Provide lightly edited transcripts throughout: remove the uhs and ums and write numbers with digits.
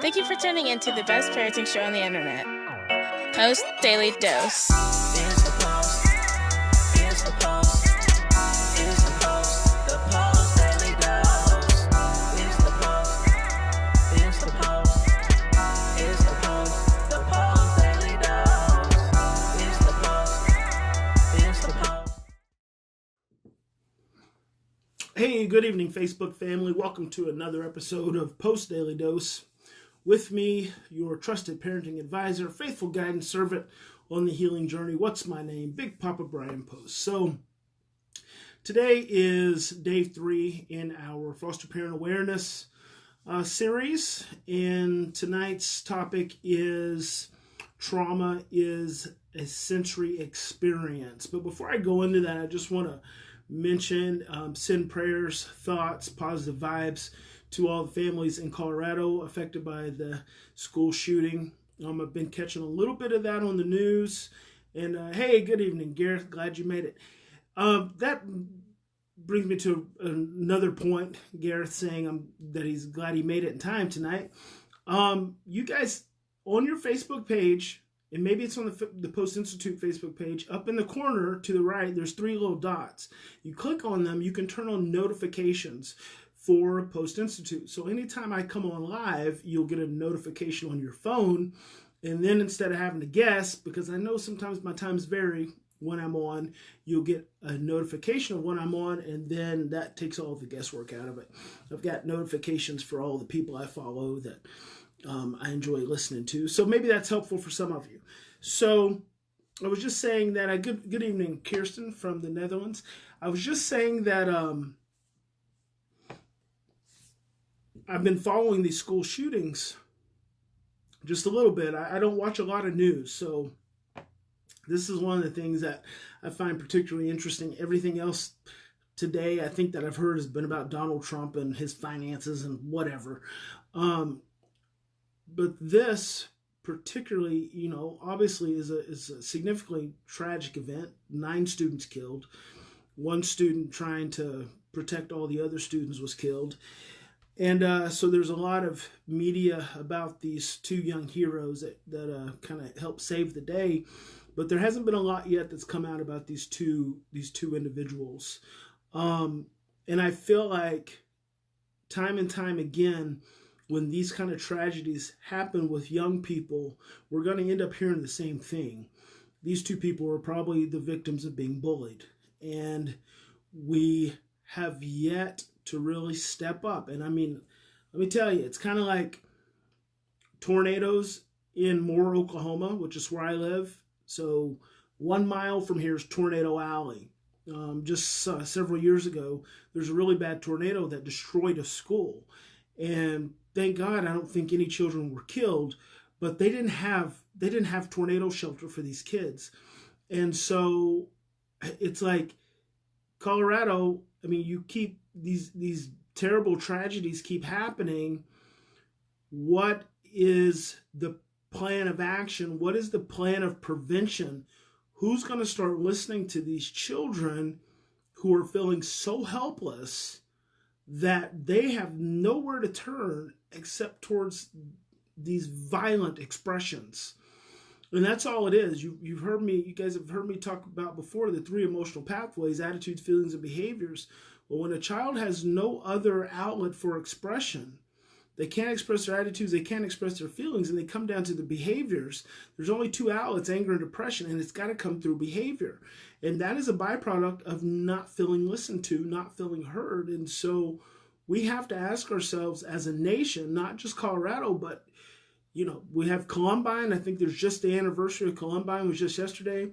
Thank you for tuning in to the best parenting show on the internet, Post Daily Dose. It's the Post. It's the Post. It's the Post. The Post Daily Dose. It's the Post. It's the Post. It's the Post. The Post Daily Dose. It's the Post. It's the Post. Hey, good evening, Facebook family. Welcome to another episode of Post Daily Dose. With me, your trusted parenting advisor, faithful guidance servant on the healing journey. What's my name? Big Papa Brian+Post. So, today is day 3 in our foster parent awareness series. And tonight's topic is trauma is a sensory experience. But before I go into that, I just want to mention, send prayers, thoughts, positive vibes to all the families in Colorado affected by the school shooting. I've been catching a little bit of that on the news. And hey, good evening, Gareth. Glad you made it. That brings me to another point. Gareth saying that he's glad he made it in time tonight. You guys, on your Facebook page, and maybe it's on the Post+Institute Facebook page, up in the corner to the right, there's 3 little dots. You click on them, you can turn on notifications for Post+Institute. So anytime I come on live, you'll get a notification on your phone. And then instead of having to guess, because I know sometimes my times vary when I'm on, you'll get a notification of when I'm on, and then that takes all the guesswork out of it. I've got notifications for all the people I follow that I enjoy listening to. So maybe that's helpful for some of you. So I was just saying that, good evening, Kirsten from the Netherlands. I was just saying that I've been following these school shootings just a little bit. I don't watch a lot of news, so this is one of the things that I find particularly interesting. Everything else today, I think that I've heard has been about Donald Trump and his finances and whatever. But this particularly, obviously is a significantly tragic event. 9 students killed. 1 student trying to protect all the other students was killed. And so there's a lot of media about these 2 young heroes that kind of helped save the day. But there hasn't been a lot yet that's come out about these two individuals. And I feel like time and time again, when these kind of tragedies happen with young people, we're going to end up hearing the same thing. These 2 people were probably the victims of being bullied. And we have yet to really step up. And I mean, let me tell you, it's kind of like tornadoes in Moore, Oklahoma, which is where I live. So 1 mile from here is Tornado Alley. Several years ago, there's a really bad tornado that destroyed a school. And thank God, I don't think any children were killed, but they didn't have tornado shelter for these kids. And so it's like Colorado, I mean, you keep these terrible tragedies keep happening. What is the plan of action? What is the plan of prevention? Who's going to start listening to these children who are feeling so helpless that they have nowhere to turn except towards these violent expressions? And that's all it is. You guys have heard me talk about before the 3 emotional pathways: attitudes, feelings, and behaviors. Well, when a child has no other outlet for expression, they can't express their attitudes, they can't express their feelings, and they come down to the behaviors. There's only 2 outlets, anger and depression, and it's got to come through behavior. And that is a byproduct of not feeling listened to, not feeling heard. And so we have to ask ourselves as a nation, not just Colorado, but we have Columbine. I think there's just the anniversary of Columbine was just yesterday.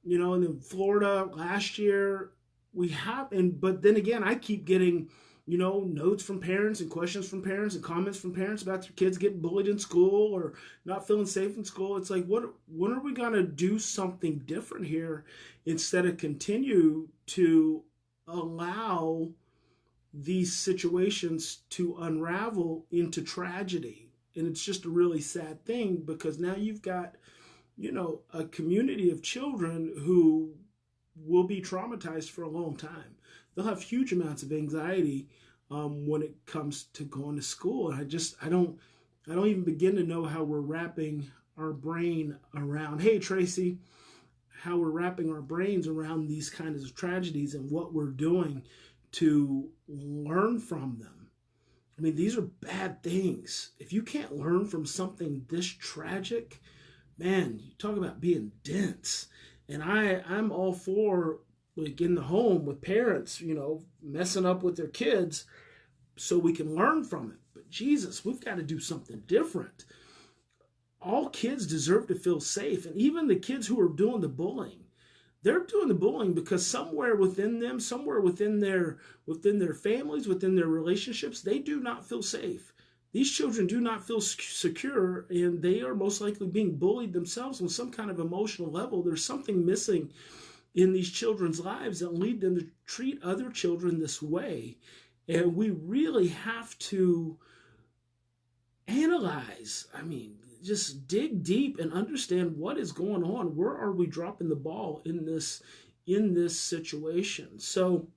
And then Florida last year but then again, I keep getting, notes from parents and questions from parents and comments from parents about their kids getting bullied in school or not feeling safe in school. It's like, when are we going to do something different here instead of continue to allow these situations to unravel into tragedy? And it's just a really sad thing, because now you've got, a community of children who will be traumatized for a long time. They'll have huge amounts of anxiety when it comes to going to school. And I don't I don't even begin to know how we're wrapping our brain around, hey, Tracy, how we're wrapping our brains around these kinds of tragedies and what we're doing to learn from them. I mean, these are bad things. If you can't learn from something this tragic, man, you talk about being dense. And I'm all for, like, in the home with parents, messing up with their kids so we can learn from it. But Jesus, we've got to do something different. All kids deserve to feel safe. And even the kids who are doing the bullying, they're doing the bullying because somewhere within them, somewhere within their families, within their relationships, they do not feel safe. These children do not feel secure, and they are most likely being bullied themselves on some kind of emotional level. There's something missing in these children's lives that lead them to treat other children this way. And we really have to analyze, just dig deep and understand what is going on. Where are we dropping the ball in this situation? So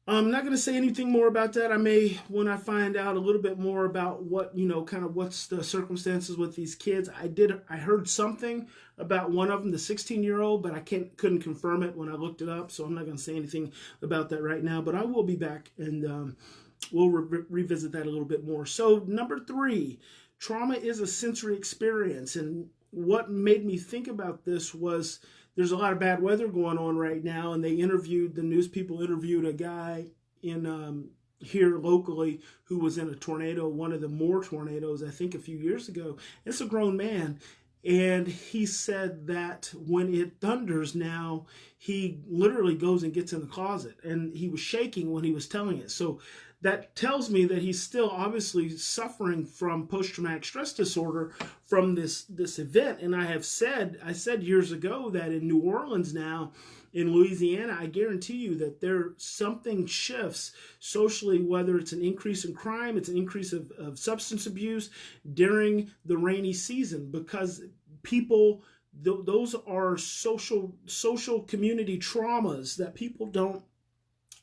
I'm not going to say anything more about that. I may, when I find out a little bit more about what, kind of what's the circumstances with these kids. I heard something about one of them, the 16-year-old, but I couldn't confirm it when I looked it up. So I'm not going to say anything about that right now, but I will be back and we'll revisit that a little bit more. So number 3, trauma is a sensory experience. And what made me think about this was there's a lot of bad weather going on right now, and the news people interviewed a guy in here locally who was in a tornado, one of the more tornadoes, I think a few years ago. It's a grown man, and he said that when it thunders now, he literally goes and gets in the closet, and he was shaking when he was telling it. So that tells me that he's still obviously suffering from post-traumatic stress disorder from this event. And I said years ago that in New Orleans now, in Louisiana, I guarantee you that something shifts socially, whether it's an increase in crime, it's an increase of substance abuse during the rainy season, because people, those are social community traumas that people don't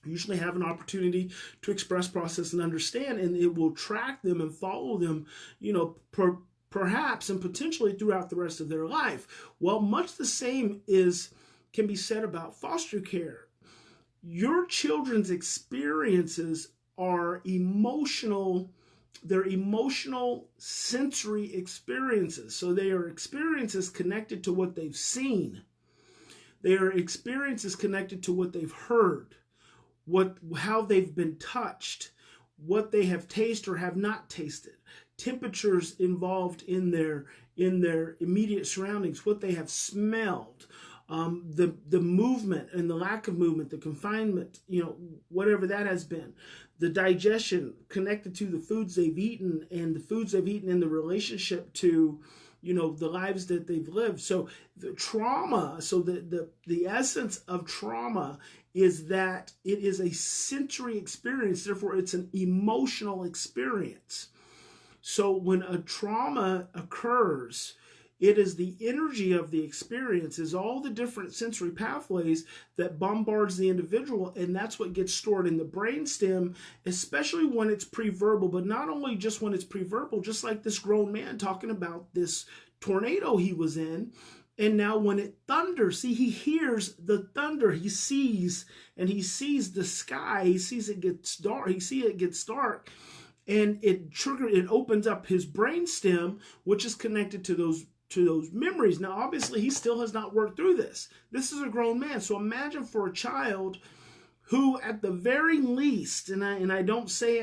usually have an opportunity to express, process, and understand, and it will track them and follow them, perhaps and potentially throughout the rest of their life. Well, much the same can be said about foster care. Your children's experiences are emotional. They're emotional sensory experiences. So they are experiences connected to what they've seen. They are experiences connected to what they've heard, how they've been touched, what they have tasted or have not tasted, temperatures involved in their immediate surroundings, what they have smelled, the movement and the lack of movement, the confinement, whatever that has been, the digestion connected to the foods they've eaten and the foods they've eaten in the relationship to the lives that they've lived. So the trauma, the essence of trauma is that it is a sensory experience, therefore it's an emotional experience. So when a trauma occurs, it is the energy of the experience, is all the different sensory pathways that bombards the individual, and that's what gets stored in the brainstem, especially when it's preverbal, but not only just when it's preverbal, just like this grown man talking about this tornado he was in. And now when it thunders, see, he hears the thunder, he sees the sky, he sees it gets dark, and it opens up his brainstem, which is connected to those memories. Now, obviously, he still has not worked through this. This is a grown man. So imagine for a child who, at the very least, and I don't say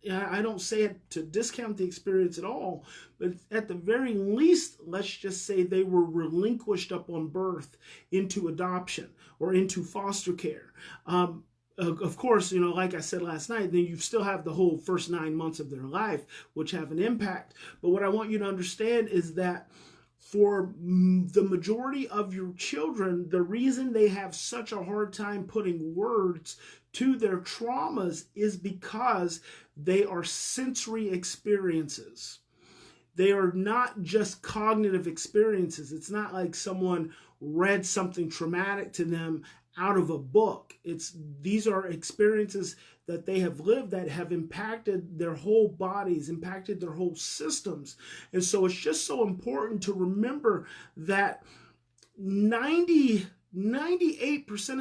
it to discount the experience at all, but at the very least, let's just say they were relinquished upon birth into adoption or into foster care. Of course, like I said last night, then you still have the whole first 9 months of their life, which have an impact. But what I want you to understand is that for the majority of your children, the reason they have such a hard time putting words to their traumas is because they are sensory experiences. They are not just cognitive experiences. It's not like someone read something traumatic to them out of a book. These are experiences that they have lived that have impacted their whole bodies, impacted their whole systems. And so it's just so important to remember that 98%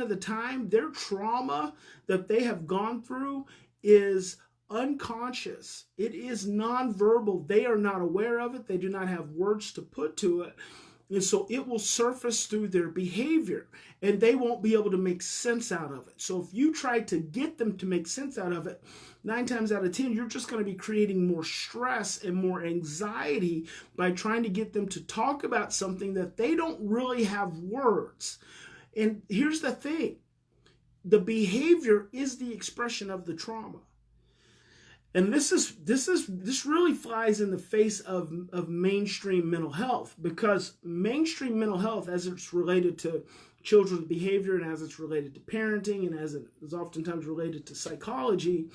of the time, their trauma that they have gone through is unconscious. It is nonverbal. They are not aware of it. They do not have words to put to it. And so it will surface through their behavior, and they won't be able to make sense out of it. So if you try to get them to make sense out of it, 9 times out of 10, you're just going to be creating more stress and more anxiety by trying to get them to talk about something that they don't really have words. And here's the thing. The behavior is the expression of the trauma. And this really flies in the face of mainstream mental health, because mainstream mental health, as it's related to children's behavior and as it's related to parenting and as it is oftentimes related to psychology,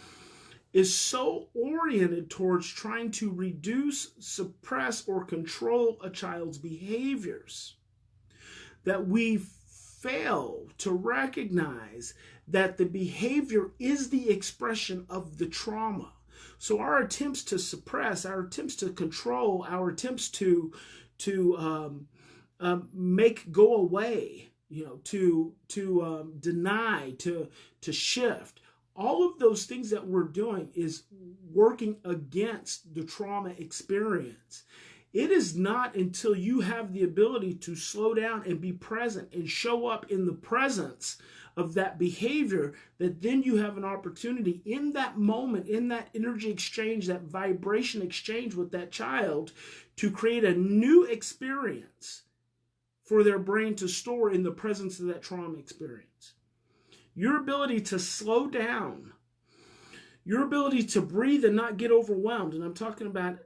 is so oriented towards trying to reduce, suppress, or control a child's behaviors that we fail to recognize that the behavior is the expression of the trauma. So our attempts to suppress, our attempts to control, our attempts to make go away, to deny, to shift, all of those things that we're doing is working against the trauma experience. It is not until you have the ability to slow down and be present and show up in the presence of that behavior that then you have an opportunity in that moment, in that energy exchange, that vibration exchange with that child, to create a new experience for their brain to store in the presence of that trauma experience. Your ability to slow down, your ability to breathe and not get overwhelmed, and I'm talking about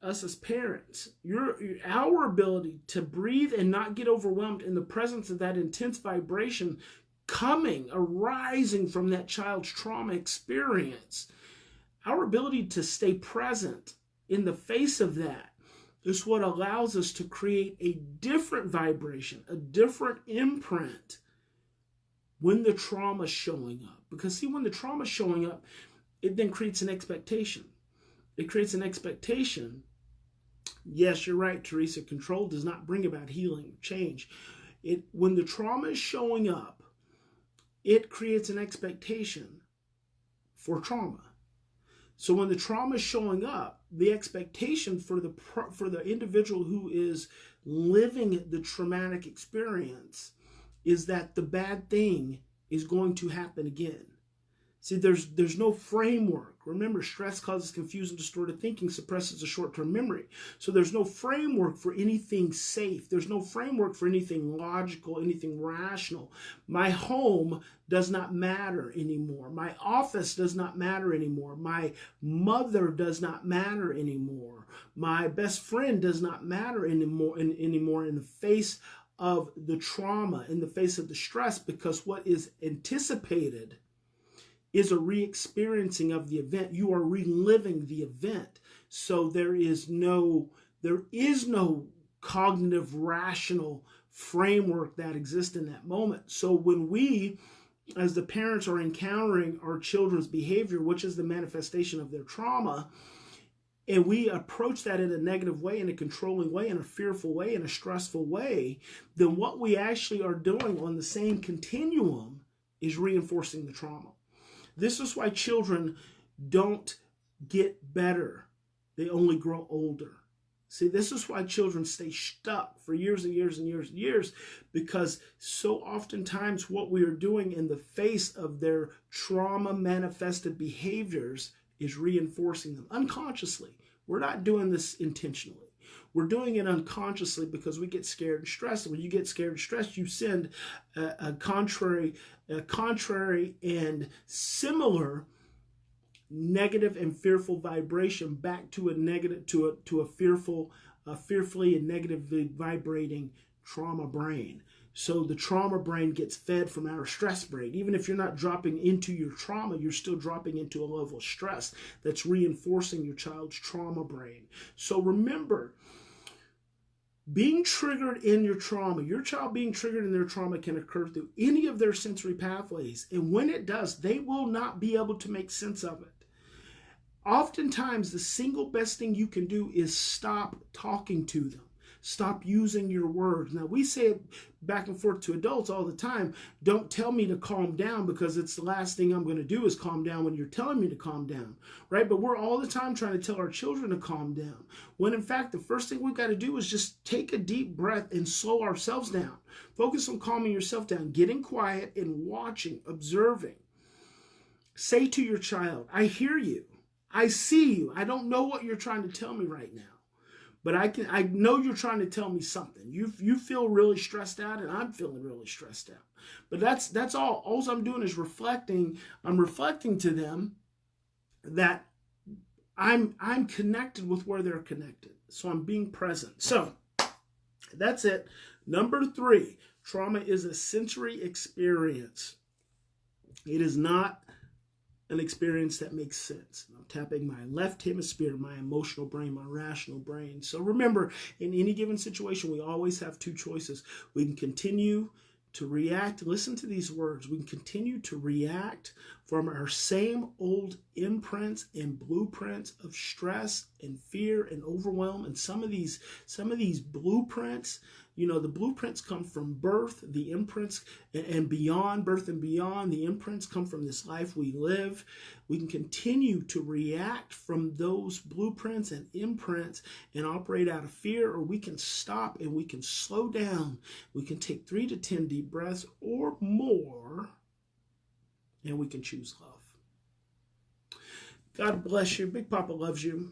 us as parents, our ability to breathe and not get overwhelmed in the presence of that intense vibration arising from that child's trauma experience, our ability to stay present in the face of that is what allows us to create a different vibration, a different imprint when the trauma is showing up. Because see, when the trauma is showing up, it then creates an expectation. It creates an expectation. Yes, you're right, Teresa. Control does not bring about healing or change. When the trauma is showing up, it creates an expectation for trauma. So when the trauma is showing up, the expectation for the individual who is living the traumatic experience is that the bad thing is going to happen again. See, there's no framework. Remember, stress causes confusion, distorted thinking, suppresses the short-term memory. So there's no framework for anything safe. There's no framework for anything logical, anything rational. My home does not matter anymore. My office does not matter anymore. My mother does not matter anymore. My best friend does not matter anymore in the face of the trauma, in the face of the stress, because what is anticipated is a re-experiencing of the event. You are reliving the event. So there is no cognitive rational framework that exists in that moment. So when we, as the parents, are encountering our children's behavior, which is the manifestation of their trauma, and we approach that in a negative way, in a controlling way, in a fearful way, in a stressful way, then what we actually are doing on the same continuum is reinforcing the trauma. This is why children don't get better. They only grow older. See, this is why children stay stuck for years and years and years and years, because so oftentimes what we are doing in the face of their trauma manifested behaviors is reinforcing them unconsciously. We're not doing this intentionally. We're doing it unconsciously because we get scared and stressed. And when you get scared and stressed, you send a contrary and similar negative and fearful vibration back to a negative, to a fearfully and negatively vibrating trauma brain. So the trauma brain gets fed from our stress brain. Even if you're not dropping into your trauma, you're still dropping into a level of stress that's reinforcing your child's trauma brain. So remember, Being triggered in your trauma, your child being triggered in their trauma can occur through any of their sensory pathways. And when it does, they will not be able to make sense of it. Oftentimes, the single best thing you can do is stop talking to them. Stop using your words. Now, we say it back and forth to adults all the time. Don't tell me to calm down, because it's the last thing I'm going to do is calm down when you're telling me to calm down, right? But we're all the time trying to tell our children to calm down, when in fact, the first thing we've got to do is just take a deep breath and slow ourselves down. Focus on calming yourself down, getting quiet and watching, observing. Say to your child, I hear you. I see you. I don't know what you're trying to tell me right now, but I know you're trying to tell me something. You feel really stressed out, and I'm feeling really stressed out. But that's all. All I'm doing is reflecting. I'm reflecting to them that I'm connected with where they're connected. So I'm being present. So that's it. Number 3, trauma is a sensory experience. It is not an experience that makes sense. I'm tapping my left hemisphere, my emotional brain, my rational brain. So remember, in any given situation, we always have 2 choices. We can continue to react. Listen to these words. We can continue to react from our same old imprints and blueprints of stress and fear and overwhelm. And some of these blueprints, the blueprints come from birth, the imprints and beyond, birth and beyond. The imprints come from this life we live. We can continue to react from those blueprints and imprints and operate out of fear, or we can stop and we can slow down. We can take 3 to 10 deep breaths or more, and we can choose love. God bless you. Big Papa loves you.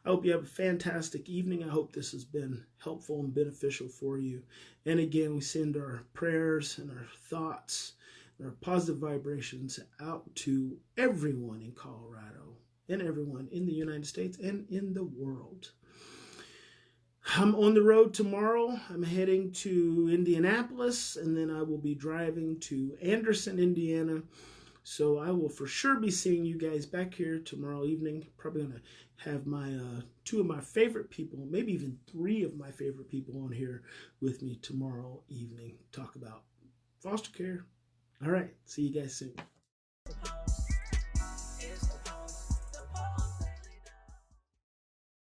I hope you have a fantastic evening. I hope this has been helpful and beneficial for you. And again, we send our prayers and our thoughts and our positive vibrations out to everyone in Colorado and everyone in the United States and in the world. I'm on the road tomorrow. I'm heading to Indianapolis, and then I will be driving to Anderson, Indiana. So I will for sure be seeing you guys back here tomorrow evening. Probably going to have my 2 of my favorite people, maybe even 3 of my favorite people on here with me tomorrow evening. Talk about foster care. All right. See you guys soon.